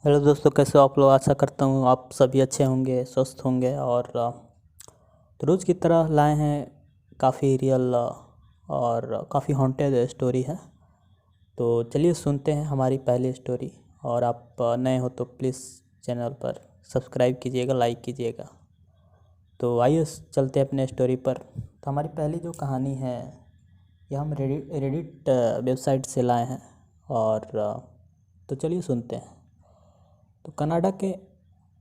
Hello दोस्तों, कैसे हो आप लोग। आशा करता हूँ आप सभी अच्छे होंगे, स्वस्थ होंगे। और तो रोज़ की तरह लाए हैं काफ़ी रियल और काफ़ी हॉन्टेड स्टोरी है। तो चलिए सुनते हैं हमारी पहली स्टोरी। और आप नए हो तो प्लीज़ चैनल पर सब्सक्राइब कीजिएगा, लाइक कीजिएगा। तो आइए चलते हैं अपने स्टोरी पर। तो हमारी पहली जो कहानी है ये हम रेडिट वेबसाइट से लाए हैं। और तो चलिए सुनते हैं। तो कनाडा के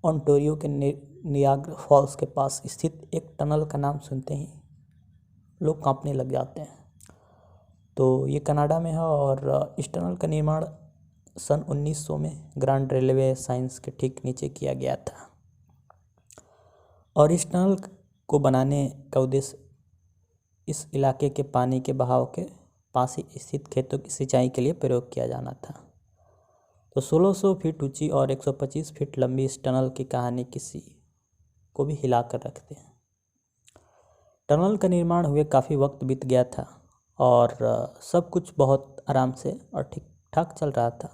ओंटारियो के नियाग्रा फॉल्स के पास स्थित एक टनल का नाम सुनते ही लोग कांपने लग जाते हैं। तो ये कनाडा में है और इस टनल का निर्माण सन 1900 में ग्रांड रेलवे साइंस के ठीक नीचे किया गया था। और इस टनल को बनाने का उद्देश्य इस इलाके के पानी के बहाव के पास ही स्थित खेतों की सिंचाई के लिए प्रयोग किया जाना था। तो 1600 फीट ऊंची और 125 फीट लंबी इस टनल की कहानी किसी को भी हिला कर रखते हैं। टनल का निर्माण हुए काफ़ी वक्त बीत गया था और सब कुछ बहुत आराम से और ठीक ठाक चल रहा था।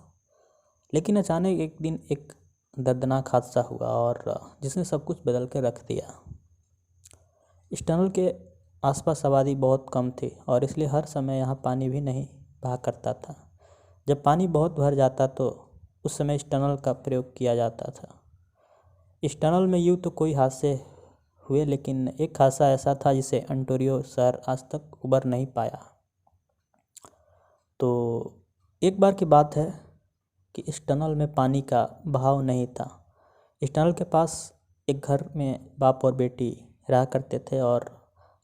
लेकिन अचानक एक दिन एक दर्दनाक हादसा हुआ और जिसने सब कुछ बदल कर रख दिया। इस टनल के आसपास आबादी बहुत कम थी और इसलिए हर समय यहाँ पानी भी नहीं बहा करता था। जब पानी बहुत भर जाता तो उस समय इस टनल का प्रयोग किया जाता था। इस टनल में यूँ तो कोई हादसे हुए, लेकिन एक हादसा ऐसा था जिसे ओंटारियो शहर आज तक उबर नहीं पाया। तो एक बार की बात है कि इस टनल में पानी का बहाव नहीं था। इस टनल के पास एक घर में बाप और बेटी रहा करते थे और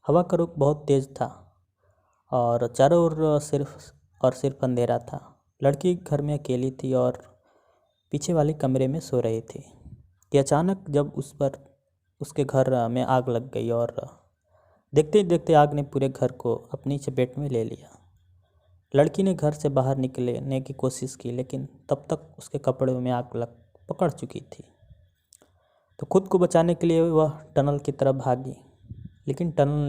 हवा का रुख बहुत तेज़ था और चारों ओर सिर्फ अंधेरा था। लड़की घर में अकेली थी और पीछे वाले कमरे में सो रही थी कि अचानक जब उस पर उसके घर में आग लग गई और देखते ही देखते आग ने पूरे घर को अपनी चपेट में ले लिया। लड़की ने घर से बाहर निकलने की कोशिश की, लेकिन तब तक उसके कपड़े में आग लग पकड़ चुकी थी। तो खुद को बचाने के लिए वह टनल की तरफ भागी, लेकिन टनल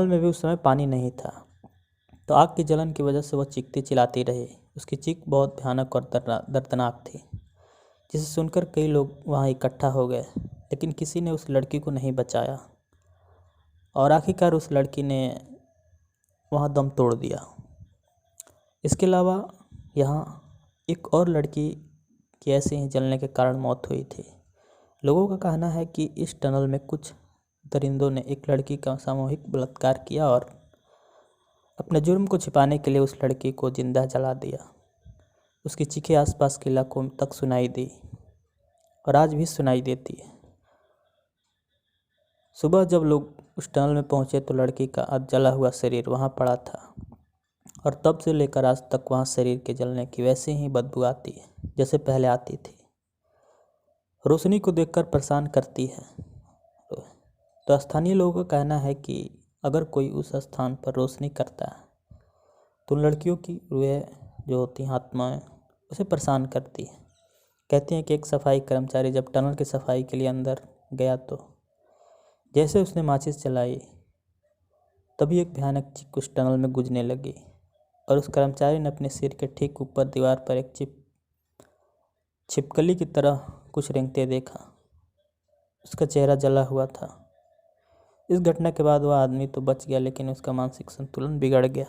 में भी उस समय पानी नहीं था। तो आग की जलन की वजह से वह चीखती चिल्लाती रही। उसकी चीख बहुत भयानक और दर्दनाक थी, जिसे सुनकर कई लोग वहाँ इकट्ठा हो गए, लेकिन किसी ने उस लड़की को नहीं बचाया और आखिरकार उस लड़की ने वहाँ दम तोड़ दिया। इसके अलावा यहाँ एक और लड़की की ऐसे ही जलने के कारण मौत हुई थी। लोगों का कहना है कि इस टनल में कुछ दरिंदों ने एक लड़की का सामूहिक बलात्कार किया और अपने जुर्म को छिपाने के लिए उस लड़की को जिंदा जला दिया। उसकी चीखें आसपास के इलाकों तक सुनाई दी और आज भी सुनाई देती है। सुबह जब लोग उस टनल में पहुंचे तो लड़की का जला हुआ शरीर वहां पड़ा था और तब से लेकर आज तक वहां शरीर के जलने की वैसे ही बदबू आती है जैसे पहले आती थी। रोशनी को देखकर परेशान करती है। तो स्थानीय लोगों का कहना है कि अगर कोई उस स्थान पर रोशनी करता है तो लड़कियों की रूहें जो होती हैं, आत्माएं, उसे परेशान करती है। कहते हैं कि एक सफाई कर्मचारी जब टनल की सफाई के लिए अंदर गया तो जैसे उसने माचिस जलाई, तभी एक भयानक चीख उस टनल में गूंजने लगी और उस कर्मचारी ने अपने सिर के ठीक ऊपर दीवार पर एक छिपकली की तरह कुछ रेंगते देखा। उसका चेहरा जला हुआ था। इस घटना के बाद वह आदमी तो बच गया, लेकिन उसका मानसिक संतुलन बिगड़ गया।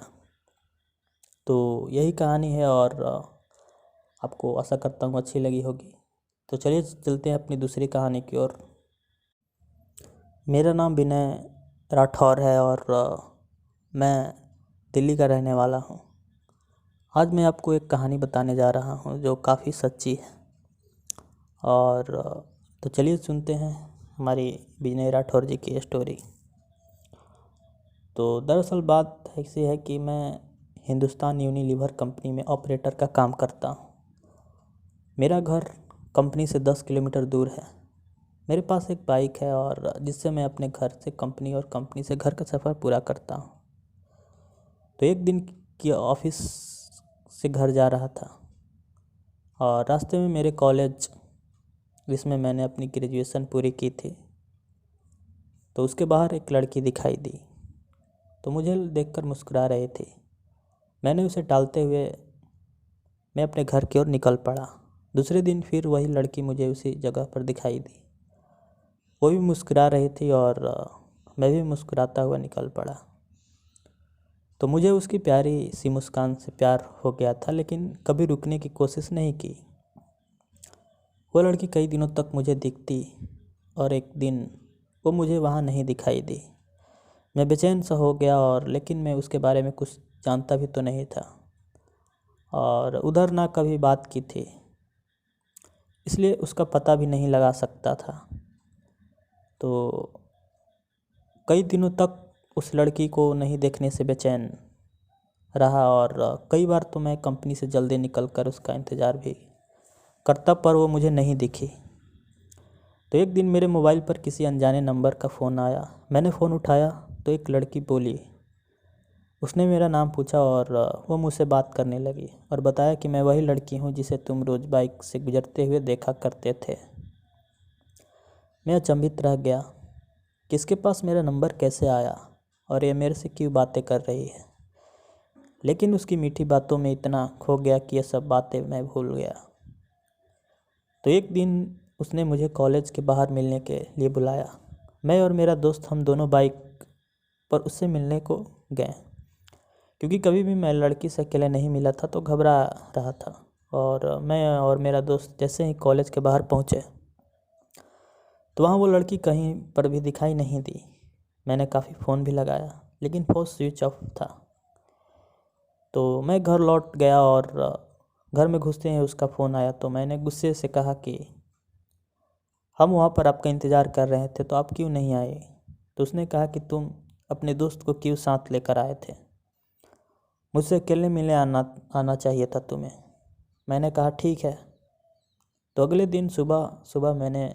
तो यही कहानी है और आपको आशा करता हूँ अच्छी लगी होगी। तो चलिए चलते हैं अपनी दूसरी कहानी की ओर। मेरा नाम विनय राठौर है और मैं दिल्ली का रहने वाला हूँ। आज मैं आपको एक कहानी बताने जा रहा हूँ जो काफ़ी सच्ची है। और तो चलिए सुनते हैं हमारी विनय राठौर जी की स्टोरी। तो दरअसल बात ऐसी है कि मैं हिंदुस्तान यूनिलीवर कंपनी में ऑपरेटर का काम करता हूँ। मेरा घर कंपनी से 10 किलोमीटर दूर है। मेरे पास एक बाइक है और जिससे मैं अपने घर से कंपनी और कंपनी से घर का सफ़र पूरा करता हूँ। तो एक दिन की ऑफिस से घर जा रहा था और रास्ते में मेरे कॉलेज जिसमें मैंने अपनी ग्रेजुएशन पूरी की थी, तो उसके बाहर एक लड़की दिखाई दी। तो मुझे देखकर मुस्कुरा रही थी। मैंने उसे टालते हुए मैं अपने घर की ओर निकल पड़ा दूसरे दिन फिर वही लड़की मुझे उसी जगह पर दिखाई दी। वो भी मुस्कुरा रही थी और मैं भी मुस्कुराता हुआ निकल पड़ा। तो मुझे उसकी प्यारी सी मुस्कान से प्यार हो गया था, लेकिन कभी रुकने की कोशिश नहीं की। वो लड़की कई दिनों तक मुझे दिखती और एक दिन वो मुझे वहाँ नहीं दिखाई दी। मैं बेचैन सा हो गया और लेकिन मैं उसके बारे में कुछ जानता भी तो नहीं था और उधर ना कभी बात की थी, इसलिए उसका पता भी नहीं लगा सकता था। तो कई दिनों तक उस लड़की को नहीं देखने से बेचैन रहा और कई बार तो मैं कंपनी से जल्दी निकलकर उसका इंतज़ार भी करता, पर वो मुझे नहीं दिखी। तो एक दिन मेरे मोबाइल पर किसी अनजाने नंबर का फ़ोन आया। मैंने फ़ोन उठाया तो एक लड़की बोली। उसने मेरा नाम पूछा और वो मुझसे बात करने लगी और बताया कि मैं वही लड़की हूँ जिसे तुम रोज़ बाइक से गुजरते हुए देखा करते थे। मैं अचंभित रह गया कि इसके पास मेरा नंबर कैसे आया और ये मेरे से क्यों बातें कर रही है। लेकिन उसकी मीठी बातों में इतना खो गया कि ये सब बातें मैं भूल गया। तो एक दिन उसने मुझे कॉलेज के बाहर मिलने के लिए बुलाया। मैं और मेरा दोस्त हम दोनों बाइक पर उससे मिलने को गए, क्योंकि कभी भी मैं लड़की से अकेले नहीं मिला था तो घबरा रहा था। और मैं और मेरा दोस्त जैसे ही कॉलेज के बाहर पहुँचे तो वहाँ वो लड़की कहीं पर भी दिखाई नहीं दी। मैंने काफ़ी फ़ोन भी लगाया लेकिन फ़ोन स्विच ऑफ था। तो मैं घर लौट गया और घर में घुसते ही उसका फ़ोन आया। तो मैंने गुस्से से कहा कि हम वहाँ पर आपका इंतज़ार कर रहे थे तो आप क्यों नहीं आए। तो उसने कहा कि तुम अपने दोस्त को क्यों साथ लेकर आए थे, मुझसे अकेले मिलने आना चाहिए था तुम्हें। मैंने कहा ठीक है। तो अगले दिन सुबह सुबह मैंने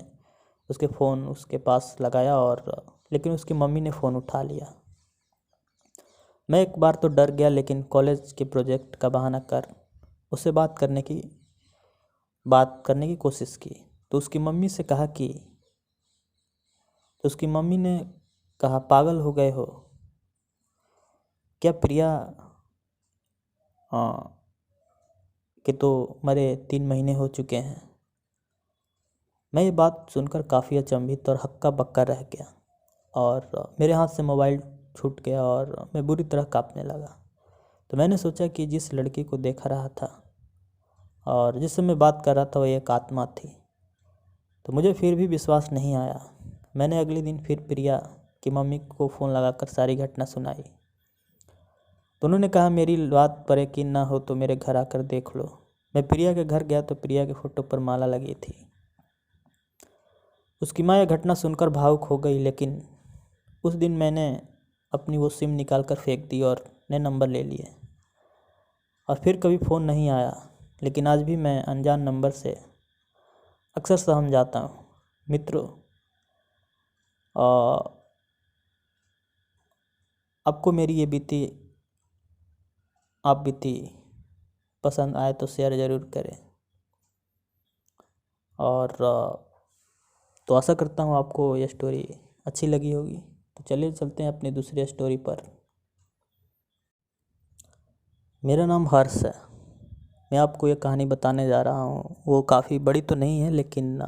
फ़ोन उसके पास लगाया और लेकिन उसकी मम्मी ने फ़ोन उठा लिया। मैं एक बार तो डर गया, लेकिन कॉलेज के प्रोजेक्ट का बहाना कर उससे बात करने की कोशिश की। तो उसकी मम्मी ने कहा पागल हो गए हो क्या, प्रिया के तो मरे 3 महीने हो चुके हैं। मैं ये बात सुनकर काफ़ी अचंभित और हक्का बक्का रह गया और मेरे हाथ से मोबाइल छूट गया और मैं बुरी तरह कांपने लगा। तो मैंने सोचा कि जिस लड़की को देखा रहा था और जिससे मैं बात कर रहा था वो एक आत्मा थी। तो मुझे फिर भी विश्वास नहीं आया। मैंने अगले दिन फिर प्रिया की मम्मी को फ़ोन लगाकर सारी घटना सुनाई। तो उन्होंने कहा मेरी बात पर यकीन ना हो तो मेरे घर आकर देख लो। मैं प्रिया के घर गया तो प्रिया के फ़ोटो पर माला लगी थी। उसकी माँ यह घटना सुनकर भावुक हो गई, लेकिन उस दिन मैंने अपनी वो सिम निकाल कर फेंक दी और नए नंबर ले लिए और फिर कभी फ़ोन नहीं आया। लेकिन आज भी मैं अनजान नंबर से अक्सर सहम जाता हूँ। मित्रों, आपको मेरी ये बीती पसंद आए तो शेयर ज़रूर करें और तो आशा करता हूँ आपको ये स्टोरी अच्छी लगी होगी। तो चलिए चलते हैं अपनी दूसरी स्टोरी पर। मेरा नाम हर्ष है। मैं आपको ये कहानी बताने जा रहा हूँ। वो काफ़ी बड़ी तो नहीं है, लेकिन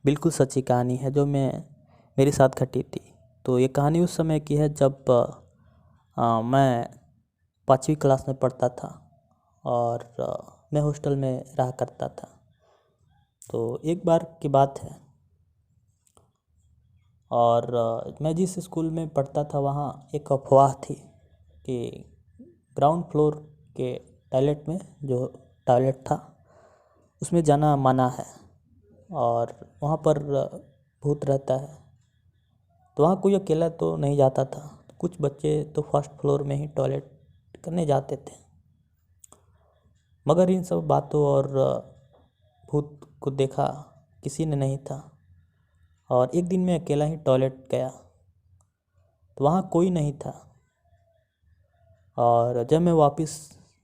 बिल्कुल सच्ची कहानी है जो मेरे साथ घटी थी। तो ये कहानी उस समय की है जब मैं 5वीं क्लास में पढ़ता था और मैं हॉस्टल में रहा करता था। तो एक बार की बात है और मैं जिस स्कूल में पढ़ता था वहाँ एक अफवाह थी कि ग्राउंड फ्लोर के टॉयलेट में जो टॉयलेट था उसमें जाना मना है और वहाँ पर भूत रहता है। तो वहाँ कोई अकेला तो नहीं जाता था। तो कुछ बच्चे तो फर्स्ट फ्लोर में ही टॉयलेट करने जाते थे, मगर इन सब बातों और भूत को देखा किसी ने नहीं था। और एक दिन मैं अकेला ही टॉयलेट गया तो वहाँ कोई नहीं था और जब मैं वापस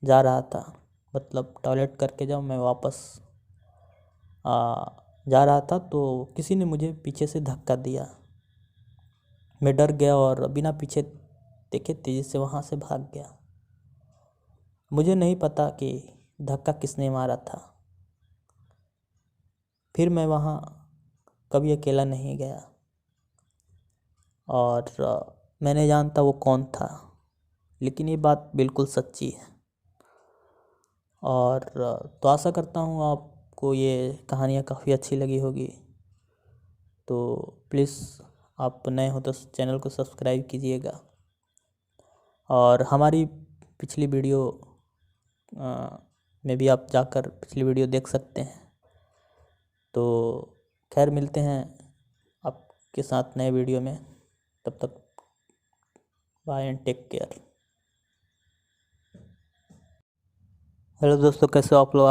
जा रहा था, मतलब टॉयलेट करके जब मैं वापस जा रहा था तो किसी ने मुझे पीछे से धक्का दिया। मैं डर गया और बिना पीछे देखे तेज़ी से वहाँ से भाग गया। मुझे नहीं पता कि धक्का किसने मारा था, फिर मैं वहाँ कभी अकेला नहीं गया और मैं नहीं जानता वो कौन था, लेकिन ये बात बिल्कुल सच्ची है। और तो आशा करता हूँ आपको ये कहानियाँ काफ़ी अच्छी लगी होगी। तो प्लीज़ आप नए हो तो चैनल को सब्सक्राइब कीजिएगा और हमारी पिछली वीडियो में भी आप जाकर पिछली वीडियो देख सकते हैं। तो खैर मिलते हैं आपके साथ नए वीडियो में, तब तक bye and take care. Hello दोस्तों, कैसे हो आप लोग?